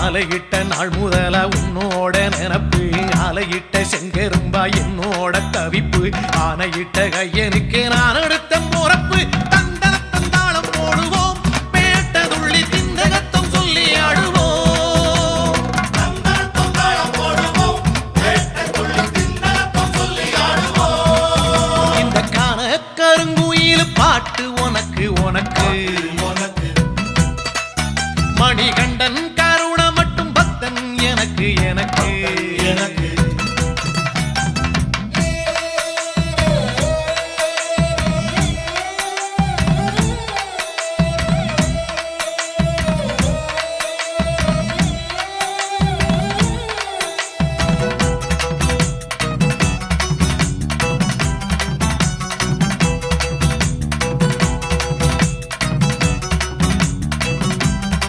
மாலையிட்ட நாள் முதல உன்னோட நினப்பு ஆலையிட்ட செங்கரும்பா என்னோட தவிப்பு ஆனையிட்ட கையனுக்கு நான் எடுத்த முறப்பு தந்தனத்தந்தாளம் போடுவோம் பேட்டதுள்ளி திந்தகத்தம் சொல்லி ஆடுவோம் இந்த காண கருங்குயில் பாட்டு உனக்கு உனக்கு மணிகண்டன் கருண மட்டும் பக்தன் எனக்கு எனக்கு